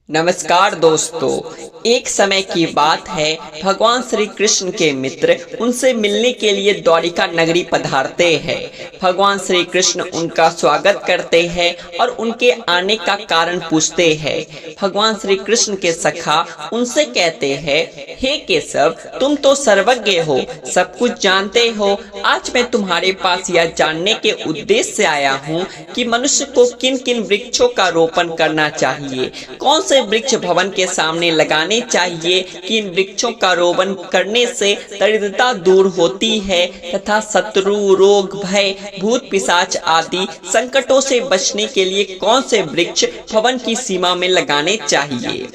नमस्कार दोस्तों। एक समय की बात है, भगवान श्री कृष्ण के मित्र उनसे मिलने के लिए द्वारिका नगरी पधारते हैं। भगवान श्री कृष्ण उनका स्वागत करते हैं और उनके आने का कारण पूछते हैं। भगवान श्री कृष्ण के सखा उनसे कहते हैं, हे केशव, तुम तो सर्वज्ञ हो, सब कुछ जानते हो। आज मैं तुम्हारे पास यह जानने के उद्देश्य से आया हूँ कि मनुष्य को किन किन वृक्षों का रोपण करना चाहिए, कौन से वृक्ष भवन के सामने लगाने चाहिए कि इन वृक्षों का रोपण करने से दरिद्रता दूर होती है तथा शत्रु, रोग, भय, भूत पिशाच आदि संकटों से बचने के लिए कौन से वृक्ष भवन की सीमा में लगाने चाहिए।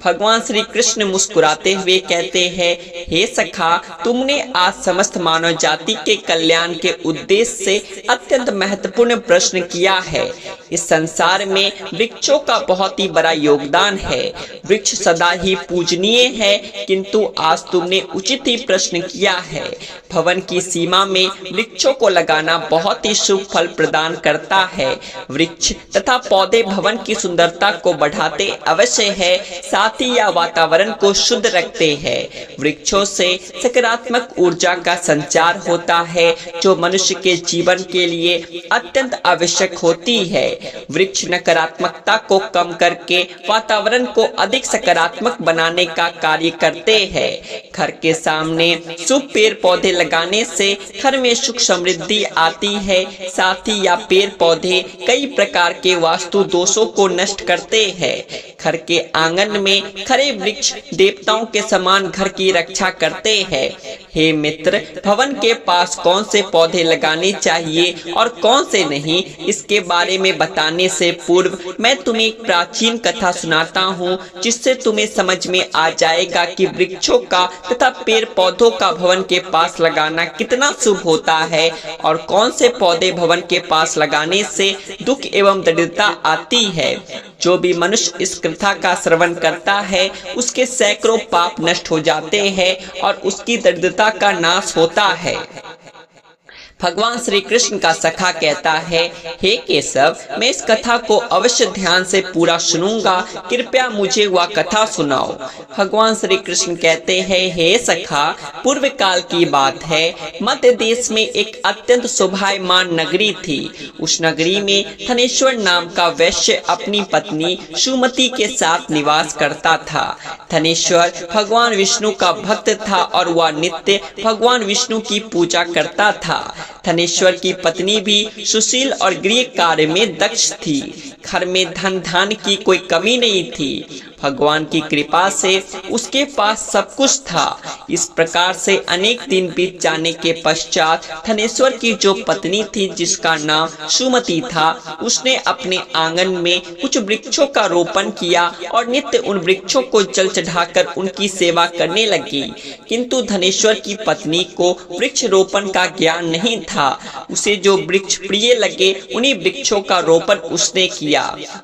भगवान श्री कृष्ण मुस्कुराते हुए कहते हैं, हे सखा, तुमने आज समस्त मानव जाति के कल्याण के उद्देश्य से अत्यंत महत्वपूर्ण प्रश्न किया है। इस संसार में वृक्षों का बहुत ही बड़ा योगदान है। वृक्ष सदा ही पूजनीय है, किंतु आज तुमने उचित ही प्रश्न किया है। भवन की सीमा में वृक्षों को लगाना बहुत ही शुभ फल प्रदान करता है। वृक्ष तथा पौधे भवन की सुंदरता को बढ़ाते अवश्य है, साथ ही यह वातावरण को शुद्ध रखते हैं। वृक्षों से सकारात्मक ऊर्जा का संचार होता है, जो मनुष्य के जीवन के लिए अत्यंत आवश्यक होती है। वृक्ष नकारात्मकता को कम करके वातावरण को अधिक सकारात्मक बनाने का कार्य करते हैं। घर के सामने शुभ पेड़ पौधे लगाने से घर में सुख समृद्धि आती है। साथ ही यह पेड़ पौधे कई प्रकार के वास्तु दोषों को नष्ट करते हैं। घर के आंगन में खड़े वृक्ष देवताओं के समान घर की रक्षा करते हैं। हे मित्र, भवन के पास कौन से पौधे लगाने चाहिए और कौन से नहीं, इसके बारे में बताने से पूर्व मैं तुम्हें एक प्राचीन कथा सुनाता हूँ, जिससे तुम्हें समझ में आ जाएगा कि वृक्षों का तथा पेड़ पौधों का भवन के पास लगाना कितना शुभ होता है और कौन से पौधे भवन के पास लगाने से दुख एवं दरिद्रता आती है। जो भी मनुष्य इस कथा का श्रवण करता है, उसके सैकड़ों पाप नष्ट हो जाते हैं और उसकी दरिद्रता का नाश होता है। भगवान श्री कृष्ण का सखा कहता है, हे केशव, मैं इस कथा को अवश्य ध्यान से पूरा सुनूंगा, कृपया मुझे वह कथा सुनाओ। भगवान श्री कृष्ण कहते हैं, हे सखा, पूर्व काल की बात है। मध्य देश में एक अत्यंत शोभायमान नगरी थी। उस नगरी में धनेश्वर नाम का वैश्य अपनी पत्नी सुमति के साथ निवास करता था। धनेश्वर भगवान विष्णु का भक्त था और वह नित्य भगवान विष्णु की पूजा करता था। धनेश्वर की पत्नी भी सुशील और गृह कार्य में दक्ष थी। घर में धन धान्य की कोई कमी नहीं थी। भगवान की कृपा से उसके पास सब कुछ था। इस प्रकार से अनेक दिन बीत जाने के पश्चात धनेश्वर की जो पत्नी थी, जिसका नाम सुमति था, उसने अपने आंगन में कुछ वृक्षों का रोपण किया और नित्य उन वृक्षों को जल चढ़ाकर उनकी सेवा करने लगी। किंतु धनेश्वर की पत्नी को वृक्ष रोपण का ज्ञान नहीं था। उसे जो वृक्ष प्रिय लगे उन्हीं वृक्षों का रोपण उसने किया।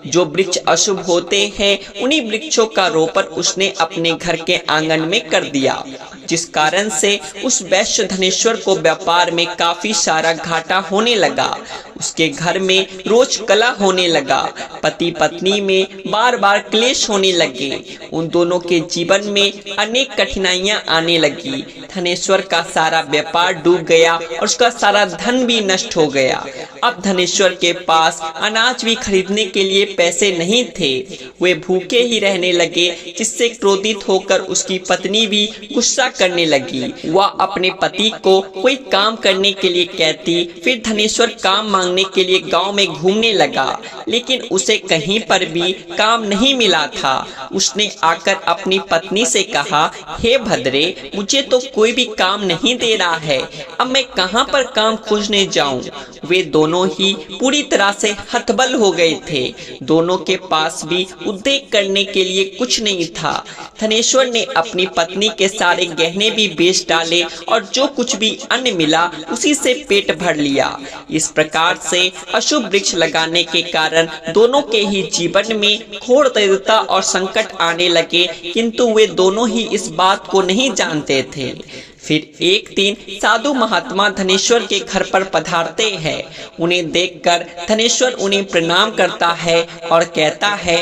जो वृक्ष अशुभ होते हैं, उन्हीं वृक्षों का रोपण उसने अपने घर के आंगन में कर दिया, जिस कारण से उस वैश्य धनेश्वर को व्यापार में काफी सारा घाटा होने लगा। उसके घर में रोज कलह होने लगा। पति पत्नी में बार बार क्लेश होने लगे। उन दोनों के जीवन में अनेक कठिनाइयां आने लगी। धनेश्वर का सारा व्यापार डूब गया और उसका सारा धन भी नष्ट हो गया। अब धनेश्वर के पास अनाज भी खरीदने के लिए पैसे नहीं थे। वे भूखे ही रहने लगे, जिससे क्रोधित होकर उसकी पत्नी भी गुस्सा करने लगी। वह अपने पति को कोई काम करने के लिए कहती। फिर धनेश्वर काम मांगने के लिए गांव में घूमने लगा, लेकिन उसे कहीं पर भी काम नहीं मिला था। उसने आकर अपनी पत्नी से कहा, हे भद्रे, मुझे तो कोई भी काम नहीं दे रहा है, अब मैं कहां पर काम खोजने जाऊं। वे दोनों ही पूरी तरह से हतबल हो गए थे। दोनों के पास भी उद्योग करने के लिए कुछ नहीं था। धनेश्वर ने अपनी पत्नी के सारे गहने भी बेच डाले और जो कुछ भी अन्न मिला उसी से पेट भर लिया। इस प्रकार से अशुभ वृक्ष लगाने के कारण दोनों के ही जीवन में घोर दरिद्रता और संकट आने लगे, किंतु वे दोनों ही इस बात को नहीं जानते थे। फिर एक दिन साधु महात्मा धनेश्वर के घर पर पधारते हैं। उन्हें देखकर धनेश्वर उन्हें प्रणाम करता है और कहता है,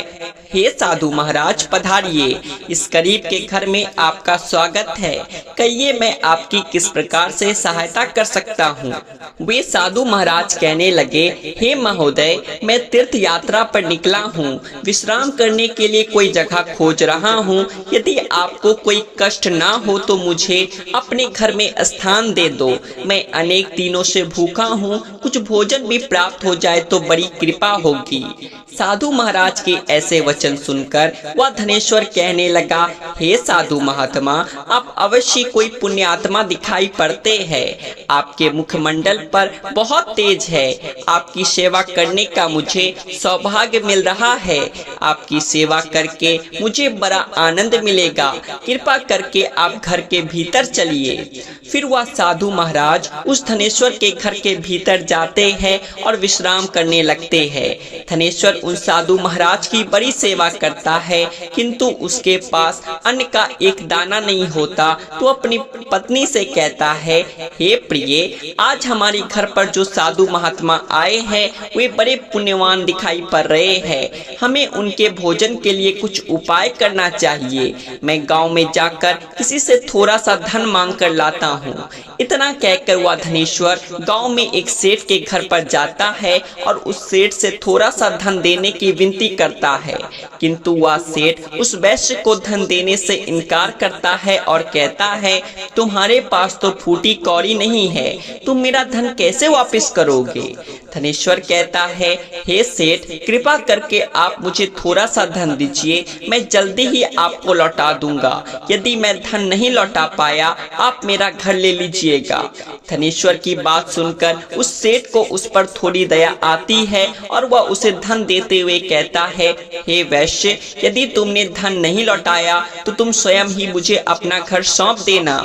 हे साधु महाराज पधारिए, इस गरीब के घर में आपका स्वागत है। कहिए मैं आपकी किस प्रकार से सहायता कर सकता हूँ। वे साधु महाराज कहने लगे, हे महोदय, मैं तीर्थ यात्रा पर निकला हूँ, विश्राम करने के लिए कोई जगह खोज रहा हूँ। यदि आपको कोई कष्ट ना हो तो मुझे अपने घर में स्थान दे दो। मैं अनेक दिनों से भूखा हूँ, कुछ भोजन भी प्राप्त हो जाए तो बड़ी कृपा होगी। साधु महाराज के ऐसे वचन सुनकर वह धनेश्वर कहने लगा, हे साधु महात्मा, आप अवश्य कोई पुण्यात्मा दिखाई पड़ते हैं। आपके मुखमंडल पर बहुत तेज है। आपकी सेवा करने का मुझे सौभाग्य मिल रहा है। आपकी सेवा करके मुझे बड़ा आनंद मिलेगा। कृपा करके आप घर के भीतर चलिए। फिर वह साधु महाराज उस धनेश्वर के घर के भीतर जाते हैं और विश्राम करने लगते हैं। धनेश्वर उन साधु महाराज की बड़ी सेवा करता है, किंतु उसके पास अन्न का एक दाना नहीं होता। तो अपनी पत्नी से कहता है, हे प्रिय, आज हमारे घर पर जो साधु महात्मा आए हैं वे बड़े पुण्यवान दिखाई पड़ रहे हैं। हमें उनके भोजन के लिए कुछ उपाय करना चाहिए। मैं गांव में जाकर किसी से थोड़ा सा धन मांग कर लाता हूँ। इतना कहकर वह धनेश्वर गांव में एक सेठ के घर पर जाता है और उस सेठ से थोड़ा सा धन देने की विनती करता है, किंतु वह सेठ उस वैश्य को धन देने से इनकार करता है और कहता है, तुम्हारे पास तो फूटी कौड़ी नहीं है, तुम मेरा धन कैसे वापस करोगे। धनेश्वर कहता है, हे सेठ, कृपा करके आप मुझे थोड़ा सा धन दीजिए, मैं जल्दी ही आपको लौटा दूंगा। यदि मैं धन नहीं लौटा पाया, आप मेरा घर ले लीजिएगा। धनेश्वर की बात सुनकर उस सेठ को उस पर थोड़ी दया आती है और वह उसे धन देते हुए कहता है, हे वैश्य, यदि तुमने धन नहीं लौटाया तो तुम स्वयं ही मुझे अपना घर सौंप देना।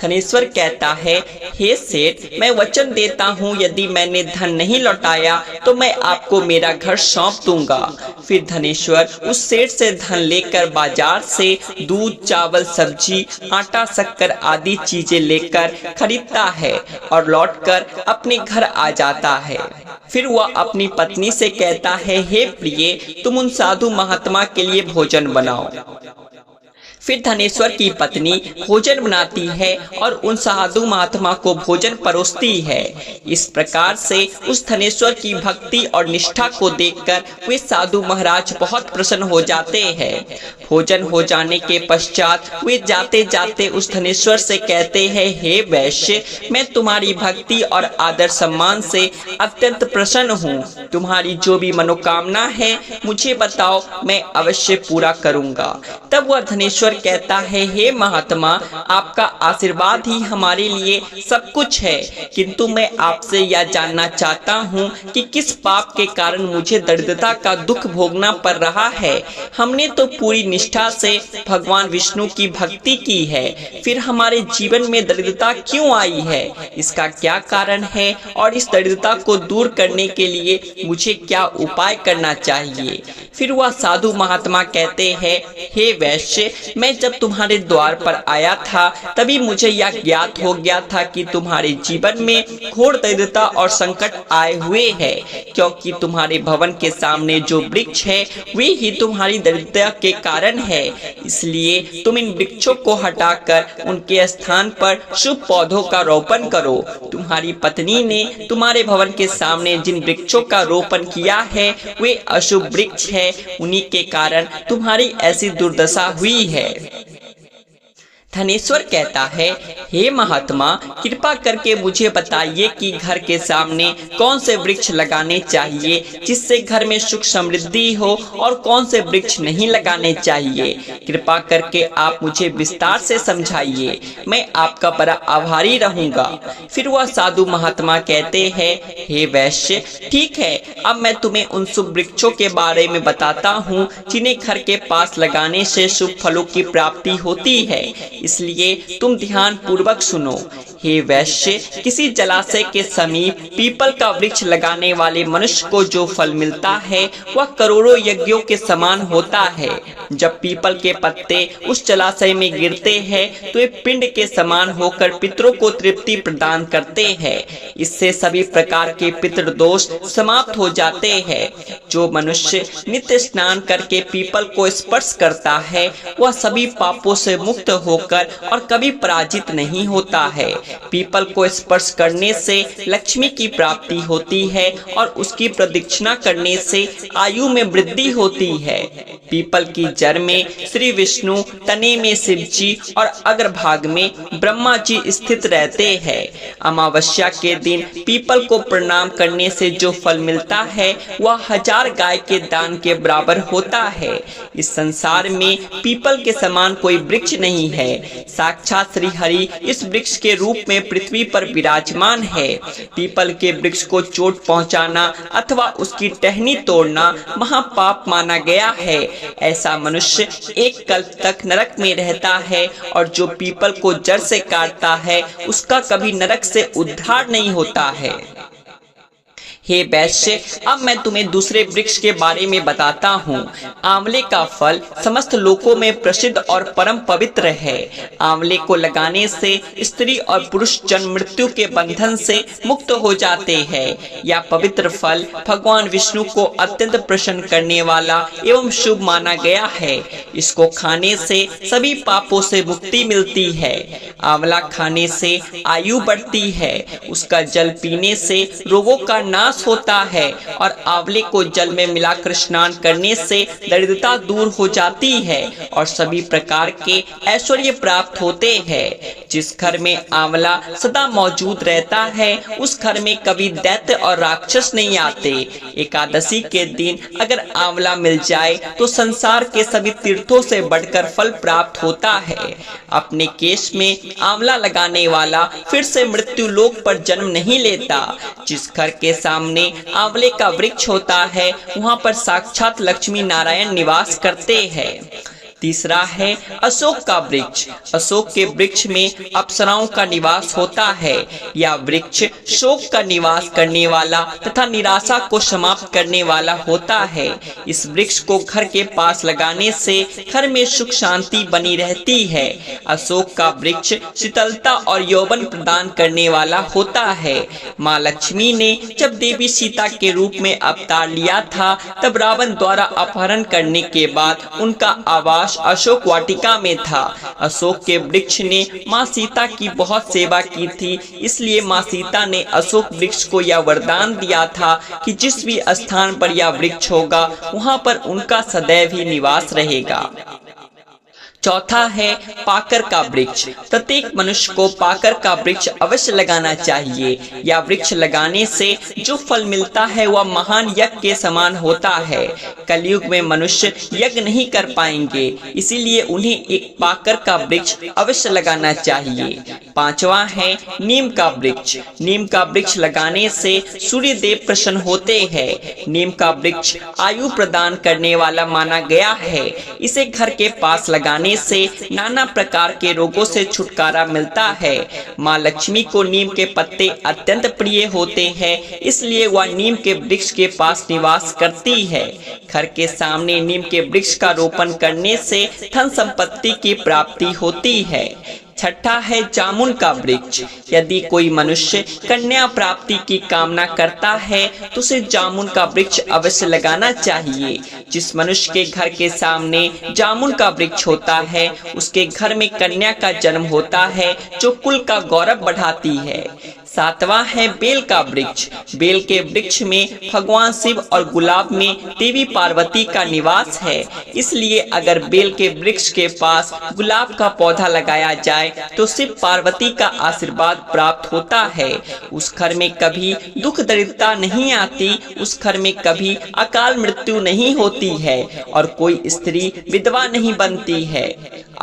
धनेश्वर कहता है, हे सेठ, मैं वचन देता हूँ, यदि मैंने धन नहीं लौटाया तो मैं आपको मेरा घर सौंप दूंगा। फिर धनेश्वर उस सेठ से धन लेकर बाजार से दूध, चावल, सब्जी, आटा, शक्कर आदि चीजें लेकर खरीदता है और लौटकर अपने घर आ जाता है। फिर वह अपनी पत्नी से कहता है, हे प्रिय, तुम उन साधु महात्मा के लिए भोजन बनाओ। फिर धनेश्वर की पत्नी भोजन बनाती है और उन साधु महात्मा को भोजन परोसती है। इस प्रकार से उस धनेश्वर की भक्ति और निष्ठा को देखकर वे साधु महाराज बहुत प्रसन्न हो जाते हैं। भोजन हो जाने के पश्चात वे जाते जाते उस धनेश्वर से कहते हैं, हे वैश्य, मैं तुम्हारी भक्ति और आदर सम्मान से अत्यंत प्रसन्न हूँ। तुम्हारी जो भी मनोकामना है मुझे बताओ, मैं अवश्य पूरा करूँगा। तब वह धनेश्वर कहता है, हे महात्मा, आपका आशीर्वाद ही हमारे लिए सब कुछ है, किंतु मैं आपसे यह जानना चाहता हूँ कि किस पाप के कारण मुझे दरिद्रता का दुख भोगना पड़ रहा है। हमने तो पूरी निष्ठा से भगवान विष्णु की भक्ति की है, फिर हमारे जीवन में दरिद्रता क्यों आई है, इसका क्या कारण है और इस दरिद्रता को दूर करने के लिए मुझे क्या उपाय करना चाहिए। फिर वह साधु महात्मा कहते हैं, हे वैश्य, मैं जब तुम्हारे द्वार पर आया था तभी मुझे यह ज्ञात हो गया था कि तुम्हारे जीवन में घोर दरिद्रता और संकट आए हुए हैं, क्योंकि तुम्हारे भवन के सामने जो वृक्ष है वे ही तुम्हारी दरिद्रता के कारण है। इसलिए तुम इन वृक्षों को हटाकर उनके स्थान पर शुभ पौधों का रोपण करो। तुम्हारी पत्नी ने तुम्हारे भवन के सामने जिन वृक्षों का रोपण किया है वे अशुभ वृक्ष है, उन्हीं के कारण तुम्हारी ऐसी दुर्दशा हुई है। धनेश्वर कहता है, हे महात्मा, कृपा करके मुझे बताइए कि घर के सामने कौन से वृक्ष लगाने चाहिए जिससे घर में सुख समृद्धि हो और कौन से वृक्ष नहीं लगाने चाहिए। कृपा करके आप मुझे विस्तार से समझाइए, मैं आपका बड़ा आभारी रहूंगा। फिर वह साधु महात्मा कहते हैं, हे वैश्य, ठीक है, अब मैं तुम्हें उन शुभ वृक्षों के बारे में बताता हूँ जिन्हें घर के पास लगाने से शुभ फलों की प्राप्ति होती है, इसलिए तुम ध्यान पूर्वक सुनो। हे वैश्य, किसी जलाशय के समीप पीपल का वृक्ष लगाने वाले मनुष्य को जो फल मिलता है वह करोड़ों यज्ञों के समान होता है। जब पीपल के पत्ते उस जलाशय में गिरते हैं तो ये पिंड के समान होकर पितरों को तृप्ति प्रदान करते हैं। इससे सभी प्रकार के पितृदोष समाप्त हो जाते हैं। जो मनुष्य नित्य स्नान करके पीपल को स्पर्श करता है वह सभी पापों से मुक्त होकर और कभी पराजित नहीं होता है। पीपल को स्पर्श करने से लक्ष्मी की प्राप्ति होती है और उसकी प्रदक्षिणा करने से आयु में वृद्धि होती है। पीपल की जड़ में श्री विष्णु, तने में शिव जी और अग्रभाग में ब्रह्मा जी स्थित रहते हैं। अमावस्या के दिन पीपल को प्रणाम करने से जो फल मिलता है वह 1000 गाय के दान के बराबर होता है। इस संसार में पीपल के समान कोई वृक्ष नहीं है। साक्षात श्री हरि इस वृक्ष के रूप में पृथ्वी पर विराजमान है। पीपल के वृक्ष को चोट पहुंचाना अथवा उसकी टहनी तोड़ना महापाप माना गया है। ऐसा मनुष्य एक कल्प तक नरक में रहता है और जो पीपल को जड़ से काटता है उसका कभी नरक से उद्धार नहीं होता है। हे वैश्य, अब मैं तुम्हें दूसरे वृक्ष के बारे में बताता हूँ। आंवले का फल समस्त लोकों में प्रसिद्ध और परम पवित्र है। आंवले को लगाने से स्त्री और पुरुष जन्म मृत्यु के बंधन से मुक्त हो जाते हैं। यह पवित्र फल भगवान विष्णु को अत्यंत प्रसन्न करने वाला एवं शुभ माना गया है। इसको खाने से सभी पापों से मुक्ति मिलती है। आंवला खाने से आयु बढ़ती है। उसका जल पीने से रोगों का नाश होता है और आंवले को जल में मिलाकर स्नान करने से दरिद्रता दूर हो जाती है और सभी प्रकार के ऐश्वर्य प्राप्त होते हैं। जिस घर में आंवला सदा मौजूद रहता है उस घर में कभी दैत्य और राक्षस नहीं आते। एकादशी के दिन अगर आंवला मिल जाए तो संसार के सभी तीर्थों से बढ़कर फल प्राप्त होता है। अपने केश में आंवला लगाने वाला फिर से मृत्यु लोक पर जन्म नहीं लेता। जिस घर के सामने आंवले का वृक्ष होता है वहाँ पर साक्षात लक्ष्मी नारायण निवास करते हैं। तीसरा है अशोक का वृक्ष। अशोक के वृक्ष में अप्सराओं का निवास होता है। यह वृक्ष शोक का निवास करने वाला तथा निराशा को समाप्त करने वाला होता है। इस वृक्ष को घर के पास लगाने से घर में सुख शांति बनी रहती है। अशोक का वृक्ष शीतलता और यौवन प्रदान करने वाला होता है। माँ लक्ष्मी ने जब देवी सीता के रूप में अवतार लिया था तब रावण द्वारा अपहरण करने के बाद उनका आवास अशोक वाटिका में था। अशोक के वृक्ष ने माँ सीता की बहुत सेवा की थी, इसलिए माँ सीता ने अशोक वृक्ष को यह वरदान दिया था कि जिस भी स्थान पर यह वृक्ष होगा वहाँ पर उनका सदैव ही निवास रहेगा। चौथा है पाकर का वृक्ष। प्रत्येक मनुष्य को पाकर का वृक्ष अवश्य लगाना चाहिए। यह वृक्ष लगाने से जो फल मिलता है वह महान यज्ञ के समान होता है। कलयुग में मनुष्य यज्ञ नहीं कर पाएंगे, इसीलिए उन्हें एक पाकर का वृक्ष अवश्य लगाना चाहिए। पांचवा है नीम का वृक्ष। नीम का वृक्ष लगाने से सूर्य देव प्रसन्न होते हैं। नीम का वृक्ष आयु प्रदान करने वाला माना गया है। इसे घर के पास लगाने से नाना प्रकार के रोगों से छुटकारा मिलता है। माँ लक्ष्मी को नीम के पत्ते अत्यंत प्रिय होते हैं, इसलिए वह नीम के वृक्ष के पास निवास करती है। घर के सामने नीम के वृक्ष का रोपण करने से धन संपत्ति की प्राप्ति होती है। छठा है जामुन का वृक्ष। यदि कोई मनुष्य कन्या प्राप्ति की कामना करता है तो उसे जामुन का वृक्ष अवश्य लगाना चाहिए। जिस मनुष्य के घर के सामने जामुन का वृक्ष होता है उसके घर में कन्या का जन्म होता है जो कुल का गौरव बढ़ाती है। सातवां है बेल का वृक्ष। बेल के वृक्ष में भगवान शिव और गुलाब में देवी पार्वती का निवास है, इसलिए अगर बेल के वृक्ष के पास गुलाब का पौधा लगाया जाए तो शिव पार्वती का आशीर्वाद प्राप्त होता है। उस घर में कभी दुख दरिद्रता नहीं आती, उस घर में कभी अकाल मृत्यु नहीं होती है और कोई स्त्री विधवा नहीं बनती है।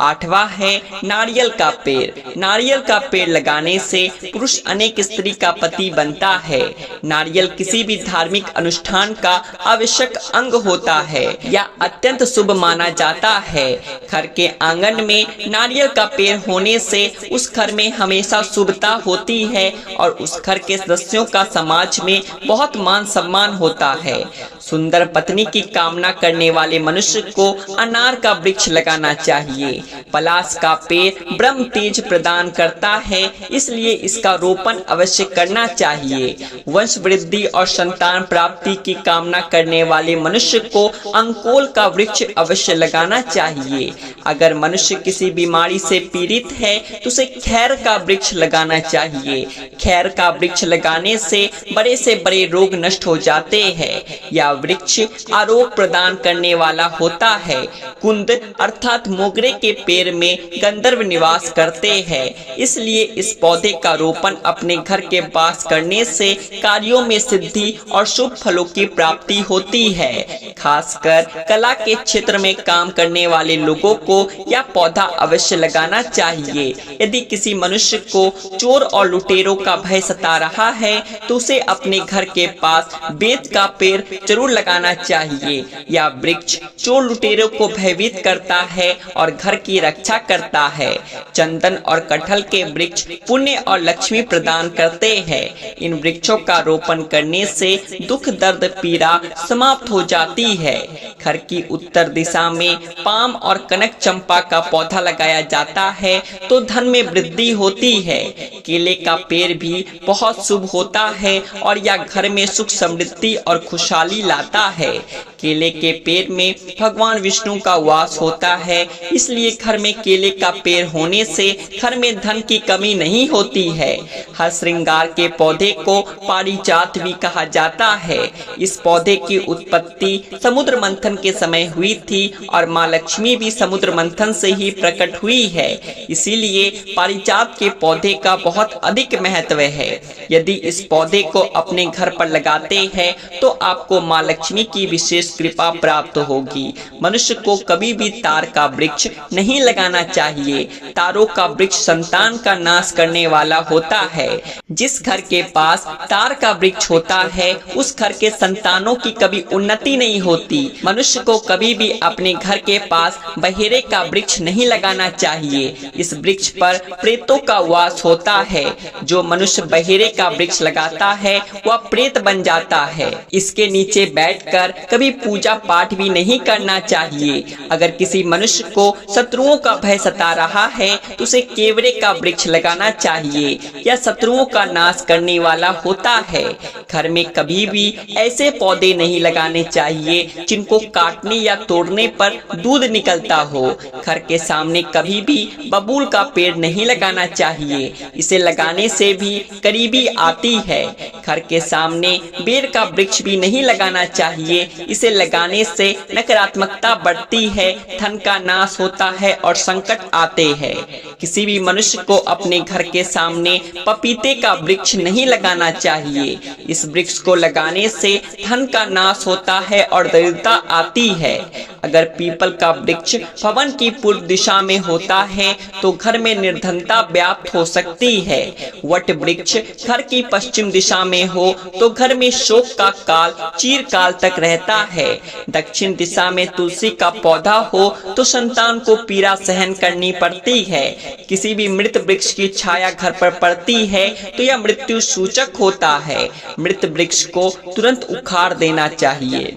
आठवां है नारियल का पेड़। नारियल का पेड़ लगाने से पुरुष अनेक अनेक स्त्री का पति बनता है। नारियल किसी भी धार्मिक अनुष्ठान का आवश्यक अंग होता है या अत्यंत शुभ माना जाता है। घर के आंगन में नारियल का पेड़ होने से उस घर में हमेशा शुभता होती है और उस घर के सदस्यों का समाज में बहुत मान सम्मान होता है। सुंदर पत्नी की कामना करने वाले मनुष्य को अनार का वृक्ष लगाना चाहिए। पलाश का पेड़ ब्रह्म तेज प्रदान करता है, इसलिए इसका रोपण अवश्य करना चाहिए। वंश वृद्धि और संतान प्राप्ति की कामना करने वाले मनुष्य को अंकोल का वृक्ष अवश्य लगाना चाहिए। अगर मनुष्य किसी बीमारी से पीड़ित है तो उसे खैर का वृक्ष लगाना चाहिए। खैर का वृक्ष लगाने से बड़े रोग नष्ट हो जाते हैं। यह वृक्ष आरोग्य प्रदान करने वाला होता है। कुंद अर्थात मोगरे के पेड़ में गंधर्व निवास करते हैं, इसलिए इस पौधे का रोपण अपने घर के पास करने से कार्यों में सिद्धि और शुभ फलों की प्राप्ति होती है। खासकर कला के क्षेत्र में काम करने वाले लोगों को यह पौधा अवश्य लगाना चाहिए। यदि किसी मनुष्य को चोर और लुटेरों का भय सता रहा है तो उसे अपने घर के पास बेत का पेड़ जरूर लगाना चाहिए। यह वृक्ष चोर लुटेरों को भयभीत करता है और घर की रक्षा करता है। चंदन और कटहल के वृक्ष पुण्य और लक्ष्मी प्रदान करते हैं। इन वृक्षों का रोपण करने से दुख दर्द पीड़ा समाप्त हो जाती है। घर की उत्तर दिशा में पाम और कनक चंपा का पौधा लगाया जाता है तो धन में वृद्धि होती है। केले का पेड़ भी बहुत शुभ होता है और यह घर में सुख समृद्धि और खुशहाली लाता है। केले के पेड़ में भगवान विष्णु का वास होता है, इसलिए घर में केले का पेड़ होने से घर में धन की कमी नहीं होती है। हर श्रृंगार के पौधे को पारिजात भी कहा जाता है। इस पौधे की उत्पत्ति समुद्र मंथन के समय हुई थी और माँ लक्ष्मी भी समुद्र मंथन से ही प्रकट हुई है, इसीलिए पारिजात के पौधे का बहुत अधिक महत्व है। यदि इस पौधे को अपने घर पर लगाते हैं तो आपको माँ लक्ष्मी की विशेष कृपा प्राप्त होगी। मनुष्य को कभी भी तार का वृक्ष नहीं लगाना चाहिए। तारों का वृक्ष संतान का नाश करने वाला होता है। जिस घर के पास तार का वृक्ष होता है उस घर के संतानों की कभी उन्नति नहीं होती। मनुष्य को कभी भी अपने घर के पास बहेरे का वृक्ष नहीं लगाना चाहिए। इस वृक्ष पर प्रेतों का वास होता है। जो मनुष्य बहेरे का वृक्ष लगाता है वह प्रेत बन जाता है। इसके नीचे बैठकर कभी पूजा पाठ भी नहीं करना चाहिए। अगर किसी मनुष्य को शत्रुओं का भय सता रहा है तो उसे केवड़े का वृक्ष लगाना चाहिए। यह शत्रुओं का नाश करने वाला होता है। घर में कभी भी ऐसे पौधे नहीं लगाने चाहिए जिनको काटने या तोड़ने पर दूध निकलता हो। घर के सामने कभी भी बबूल का पेड़ नहीं लगाना चाहिए, इसे लगाने से भी करीबी आती है। घर के सामने बेर का वृक्ष भी नहीं लगाना चाहिए, इसे लगाने से नकारात्मकता बढ़ती है, धन का नाश होता है और संकट आते हैं। किसी भी मनुष्य को अपने घर के सामने पपीते का वृक्ष नहीं लगाना चाहिए। इस वृक्ष को लगाने से धन का नाश होता है और दरिद्रता आती है। अगर पीपल का वृक्ष भवन की पूर्व दिशा में होता है तो घर में निर्धनता व्याप्त हो सकती है। वट वृक्ष घर की पश्चिम दिशा में हो तो घर में शोक का काल चिरकाल तक रहता है। दक्षिण दिशा में तुलसी का पौधा हो तो संतान को पीड़ा सहन करनी पड़ती है। किसी भी मृत वृक्ष की छाया घर पर पड़ती है तो यह मृत्यु सूचक होता है। मृत वृक्ष को तुरंत उखाड़ देना चाहिए।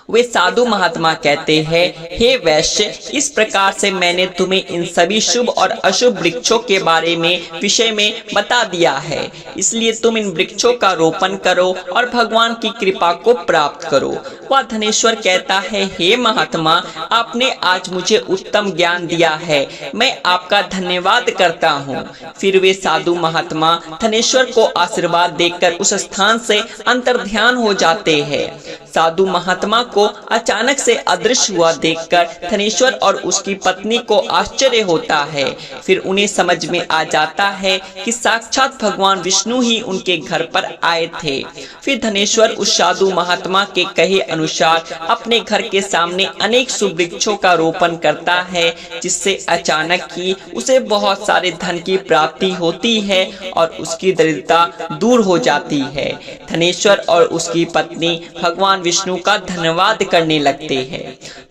वे साधु महात्मा कहते हैं, हे वैश्य, इस प्रकार से मैंने तुम्हें इन सभी शुभ और अशुभ वृक्षों के बारे में विषय में बता दिया है, इसलिए तुम इन वृक्षों का रोपण करो और भगवान की कृपा को प्राप्त करो। वह धनेश्वर कहता है, हे महात्मा, आपने आज मुझे उत्तम ज्ञान दिया है, मैं आपका धन्यवाद करता हूँ। फिर वे साधु महात्मा धनेश्वर को आशीर्वाद देकर उस स्थान से अंतर्ध्यान हो जाते हैं। साधु महात्मा को को अचानक से अदृश्य हुआ देखकर धनेश्वर और उसकी पत्नी को आश्चर्य होता है। फिर उन्हें समझ में आ जाता है कि साक्षात भगवान विष्णु ही उनके घर पर आए थे। फिर धनेश्वर उस साधु महात्मा के कहे अनुसार अपने घर के सामने अनेक शुभ वृक्षों का रोपण करता है, जिससे अचानक ही उसे बहुत सारे धन की प्राप्ति होती है और उसकी दरिद्रता दूर हो जाती है। धनेश्वर और उसकी पत्नी भगवान विष्णु का धन्यवाद करने लगते हैं।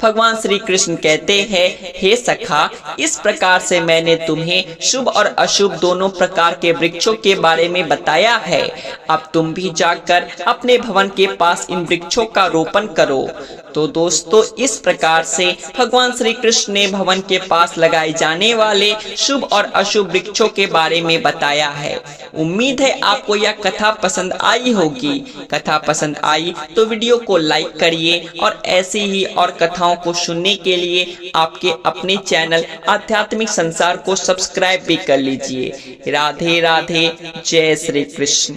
भगवान श्री कृष्ण कहते हैं, हे सखा, इस प्रकार से मैंने तुम्हें शुभ और अशुभ दोनों प्रकार के वृक्षों के बारे में बताया है। अब तुम भी जाकर अपने भवन के पास इन वृक्षों का रोपण करो। तो दोस्तों, इस प्रकार से भगवान श्री कृष्ण ने भवन के पास लगाए जाने वाले शुभ और अशुभ वृक्षों के बारे में बताया है। उम्मीद है आपको यह कथा पसंद आई होगी। कथा पसंद आई तो वीडियो को लाइक करिए और ऐसी ही और कथाओं को सुनने के लिए आपके अपने चैनल आध्यात्मिक संसार को सब्सक्राइब भी कर लीजिए। राधे राधे, जय श्री कृष्ण।